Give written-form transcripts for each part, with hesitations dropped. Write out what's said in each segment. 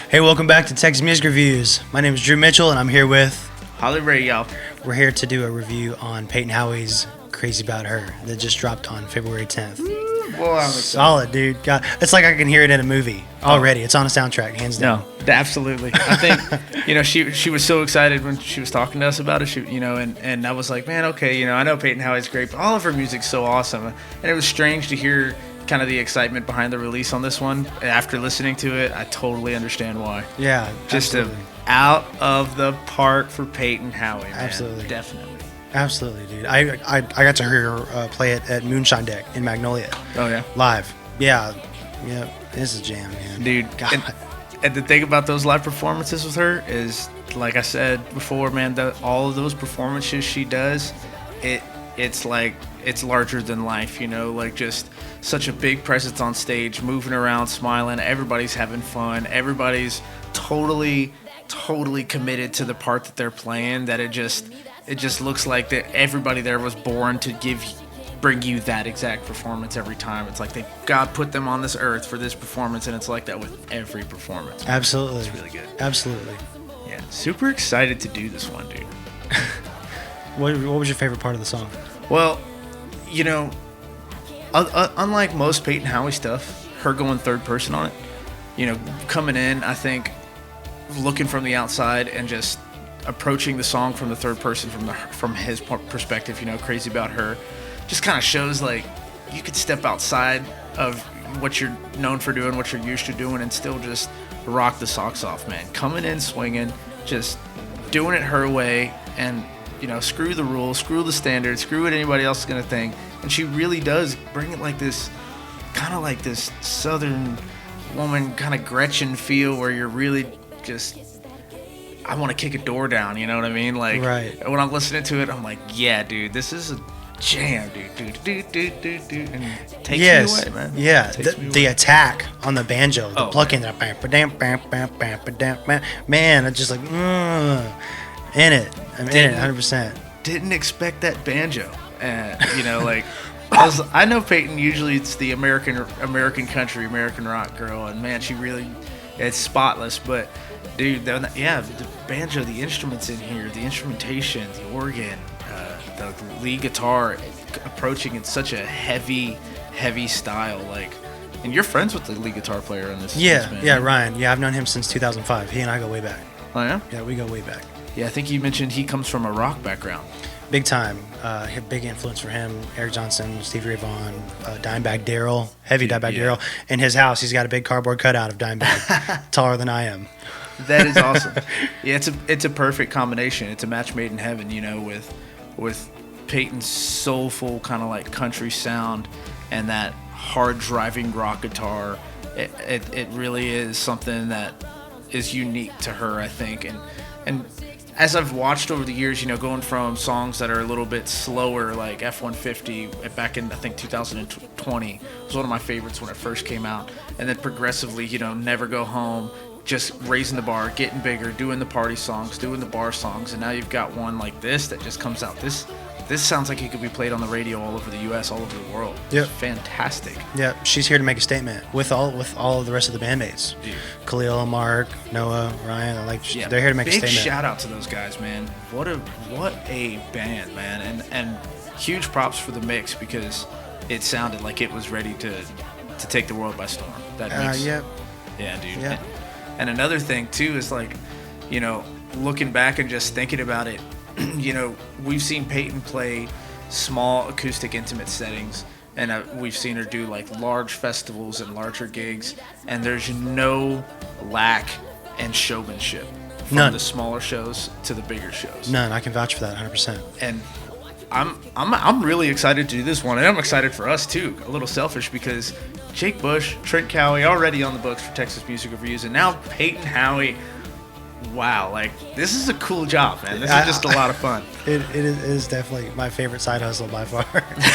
Hey, welcome back to Texas Music Reviews. My name is Drew Mitchell, and I'm here with Harley, y'all. We're here to do a review on Payton Howie's Crazy About Her that just dropped on February 10th. Boy, I'm excited. Solid, dude. God, it's like I can hear it in a movie already. It's on a soundtrack, hands down. No, absolutely. I think, she was so excited when she was talking to us about it, and I was like, man, okay, I know Payton Howie's great, but all of her music's so awesome. And it was strange to hear kind of the excitement behind the release on this one. After listening to it, I totally understand why. Yeah, just absolutely. Out of the park for Payton Howie, man. Absolutely. Definitely. Absolutely, dude. I got to hear her play it at Moonshine Deck in Magnolia. Oh, yeah? Live. Yeah. This is a jam, man. Dude, God. And the thing about those live performances with her is, like I said before, man, all of those performances she does, it's like it's larger than life, like just such a big presence on stage, moving around, smiling. Everybody's having fun. Everybody's totally committed to the part that they're playing. That it just looks like that everybody there was born to bring you that exact performance every time. It's like God put them on this earth for this performance, and it's like that with every performance. Absolutely. It's really good. Absolutely. Yeah, super excited to do this one, dude. What was your favorite part of the song? Well, unlike most Payton Howie stuff, her going third person on it, coming in, I think, looking from the outside and just approaching the song from the third person, from his perspective, Crazy About Her, just kind of shows like you could step outside of what you're known for doing, what you're used to doing, and still just rock the socks off, man. Coming in swinging, just doing it her way, and screw the rules, screw the standards, screw what anybody else is gonna think. And she really does bring it like this, kind of like this Southern woman kind of Gretchen feel, where you're really just, I want to kick a door down, you know what I mean? Like, right. When I'm listening to it, I'm like, yeah, dude, this is a jam, dude, and it takes me away, man. Yeah, the attack on the banjo, the plucking, man. Man, it's just like, in it. I'm in it 100%. Didn't expect that banjo. I know Payton, usually it's the American country, American rock girl, and man, she really, it's spotless. But dude, the banjo, the instruments in here, the instrumentation, the organ, the lead guitar, approaching in such a heavy style, like. And you're friends with the lead guitar player in this. Yeah, Ryan. Yeah, I've known him since 2005. He and I go way back. Oh yeah. Yeah, we go way back. Yeah, I think you mentioned he comes from a rock background. Big time. Big influence for him. Eric Johnson, Stevie Ray Vaughan, Dimebag Darrell, Dimebag Darrell. In his house, he's got a big cardboard cutout of Dimebag, taller than I am. That is awesome. Yeah, it's a perfect combination. It's a match made in heaven, with Payton's soulful kind of like country sound and that hard driving rock guitar. It really is something that is unique to her, I think, and as I've watched over the years, going from songs that are a little bit slower, like F-150 back in, I think, 2020 was one of my favorites when it first came out. And then progressively, Never Go Home, just raising the bar, getting bigger, doing the party songs, doing the bar songs. And now you've got one like this that just comes out. This sounds like it could be played on the radio all over the U.S., all over the world. Yep. It's fantastic. Yeah, she's here to make a statement with all of the rest of the bandmates. Dude. Khalil, Mark, Noah, Ryan, they're here to make a statement. Big shout out to those guys, man. What a band, man. And huge props for the mix, because it sounded like it was ready to take the world by storm. That mix. Yeah, dude. Yeah. And another thing too is like, looking back and just thinking about it, we've seen Payton play small acoustic intimate settings, and we've seen her do like large festivals and larger gigs, and there's no lack in showmanship from None. the smaller shows to the bigger shows. None. I can vouch for that 100%. And I'm really excited to do this one, and I'm excited for us too. A little selfish, because Jake Bush, Trent Cowie already on the books for Texas Music Reviews, and now Payton Howie. Wow, this is a cool job, man. This is just a lot of fun. It is definitely my favorite side hustle by far.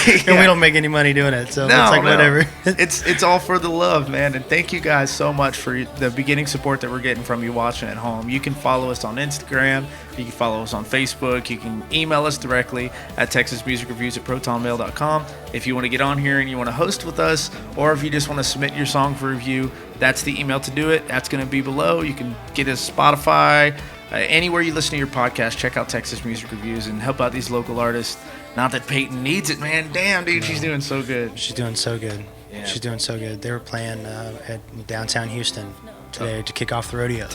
Yeah. And we don't make any money doing it, so no, it's like whatever. It's all for the love, man. And thank you guys so much for the beginning support that we're getting from you watching at home. You can follow us on Instagram, You can follow us on Facebook. You can email us directly at texasmusicreviews@protonmail.com. If you want to get on here and you want to host with us, or if you just want to submit your song for review, that's the email to do it. That's going to be below. You can get us Spotify, anywhere you listen to your podcast. Check out Texas Music Reviews and help out these local artists. Not that Payton needs it, man. Damn, dude, she's doing so good. She's doing so good. Yeah. She's doing so good. They were playing at downtown Houston today to kick off the rodeo.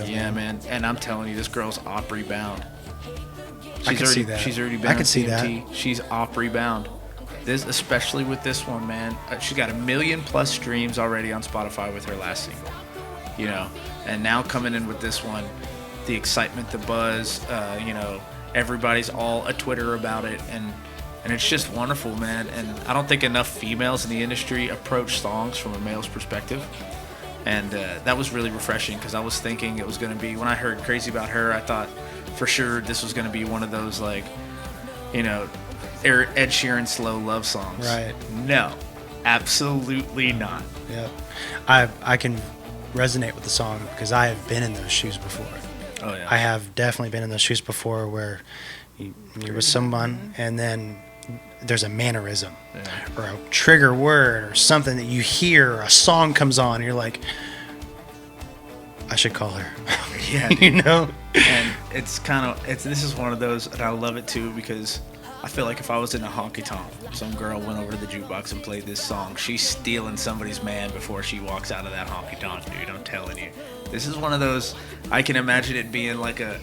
Yeah, man. And I'm telling you, this girl's Opry bound. I can see that. She's already been I can on see TNT. that. She's Opry bound. This, especially with this one, man. She's got 1 million+ streams already on Spotify with her last single. You know, and now coming in with this one, the excitement, the buzz, you know, everybody's all a Twitter about it, and it's just wonderful, man. And I don't think enough females in the industry approach songs from a male's perspective, and that was really refreshing, because I was thinking it was going to be, when I heard Crazy About Her, I thought for sure this was going to be one of those, like, you know, Ed Sheeran slow love songs. Right. No, absolutely not. Yep. I can resonate with the song because I have been in those shoes before. Oh yeah. I have definitely been in those shoes before, where you're with someone and then there's a mannerism or a trigger word or something that you hear, or a song comes on and you're like, I should call her. Yeah, you know? And it's kind of, this is one of those, and I love it too, because I feel like if I was in a honky tonk, some girl went over to the jukebox and played this song, she's stealing somebody's man before she walks out of that honky tonk, dude. I'm telling you. This is one of those, I can imagine it being like a,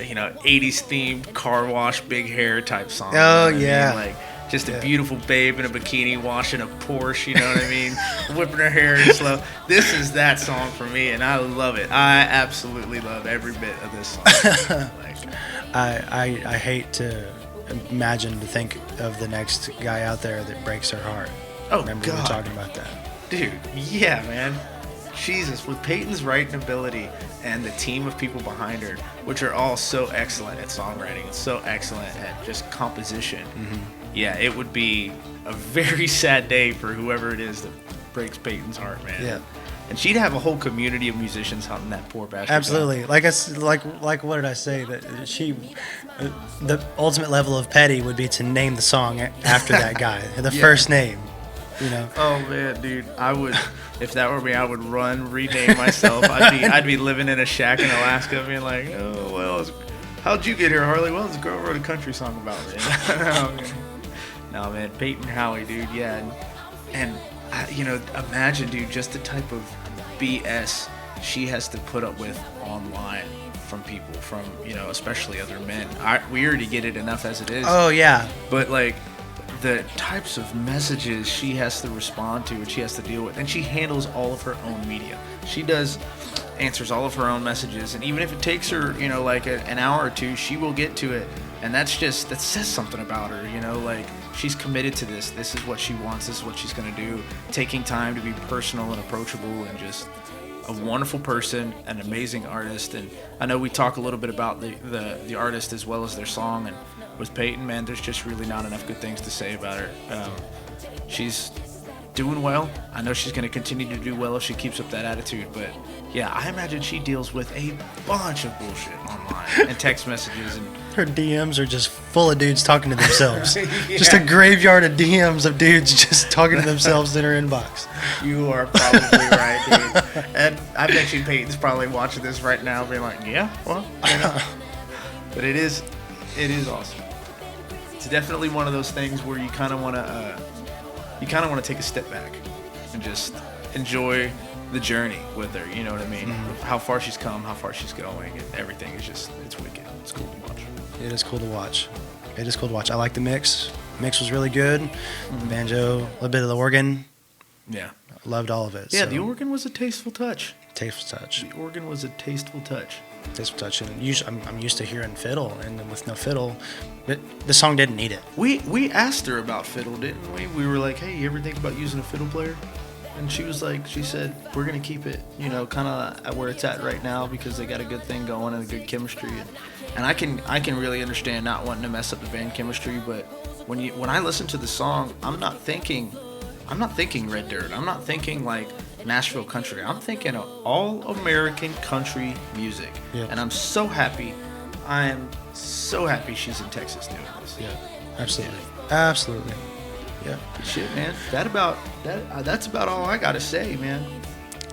you know, 80s themed car wash, big hair type song. Oh, you know what yeah. I mean? Like, just a beautiful babe in a bikini washing a Porsche, you know what I mean? Whipping her hair in slow. This is that song for me, and I love it. I absolutely love every bit of this song. Like, I hate to imagine to think of the next guy out there that breaks her heart. Oh, Remember God. we were talking about that. Dude, yeah, man. Jesus, with Payton's writing ability and the team of people behind her, which are all so excellent at songwriting, so excellent at just composition, yeah, it would be a very sad day for whoever it is that breaks Payton's heart, man. Yeah. And she'd have a whole community of musicians hunting that poor bastard down. Absolutely. Like what did I say? That she, the ultimate level of petty would be to name the song after that guy, the first name. You know. Oh man, dude, I would, if that were me, I would rename myself. I'd be living in a shack in Alaska, being like, oh well, how'd you get here, Harley? Well, this girl wrote a country song about me. No man, Payton Howie, dude, yeah, and you know, imagine, dude, just the type of BS she has to put up with online from people, from, you know, especially other men. We already get it enough as it is. Oh yeah. But like, the types of messages she has to respond to and she has to deal with, and she handles all of her own media. She answers all of her own messages, and even if it takes her, you know, like an hour or two, she will get to it. And that says something about her, you know, like, she's committed to this. This is what she wants. This is what she's going to do. Taking time to be personal and approachable, and just a wonderful person, an amazing artist. And I know we talk a little bit about the artist as well as their song, and with Payton, man, there's just really not enough good things to say about her. She's doing well. I know she's going to continue to do well if she keeps up that attitude. But yeah, I imagine she deals with a bunch of bullshit online and text messages, and Her DMs are just full of dudes talking to themselves. Just a graveyard of DMs of dudes just talking to themselves in her inbox. you are probably right, dude. And I bet you Peyton's probably watching this right now, being like, yeah, well, you know. But it is awesome. It's definitely one of those things where you kind of want to take a step back and just enjoy the journey with her. You know what I mean? How far she's come, how far she's going, and everything is just, it's wicked. It's cool to watch. It is cool to watch. I like the mix. Mix was really good. Banjo, a little bit of the organ. Yeah. Loved all of it. Yeah, so. the organ was a tasteful touch. Tasteful touch. The organ was a tasteful touch. Tasteful touch. And usually, I'm used to hearing fiddle, and then with no fiddle, the song didn't need it. We asked her about fiddle, didn't we? We were like, hey, you ever think about using a fiddle player? And she said, we're going to keep it, you know, kind of at where it's at right now, because they got a good thing going and a good chemistry. And I can really understand not wanting to mess up the band chemistry, but when I listen to the song, I'm not thinking Red Dirt. I'm not thinking like Nashville country. I'm thinking of all-American country music. Yeah. And I'm so happy. I am so happy she's in Texas doing this. Yeah, absolutely. Absolutely. Yeah. Shit, man. That's about all I gotta say, man.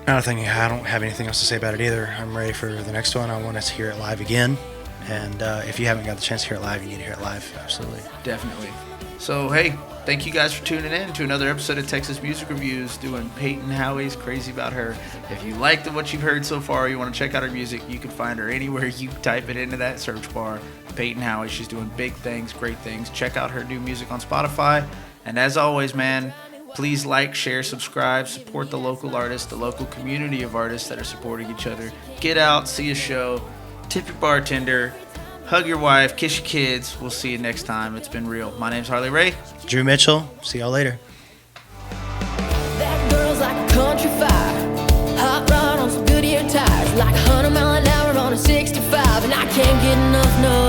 I don't have anything else to say about it either. I'm ready for the next one. I want us to hear it live again. And if you haven't got the chance to hear it live, you need to hear it live. Absolutely. Definitely. So, hey, thank you guys for tuning in to another episode of Texas Music Reviews, doing Payton Howie's Crazy About Her. If you liked what you've heard so far, you want to check out her music, you can find her anywhere you type it into that search bar. Payton Howie, she's doing big things, great things. Check out her new music on Spotify. And as always, man, please like, share, subscribe, support the local artists, the local community of artists that are supporting each other. Get out, see a show, tip your bartender, hug your wife, kiss your kids. We'll see you next time. It's been real. My name's Harley Ray. Drew Mitchell. See y'all later. That girl's like a country fire, hot rod on some Goodyear tires, like 100 mile an hour on a 65, and I can't get enough, no.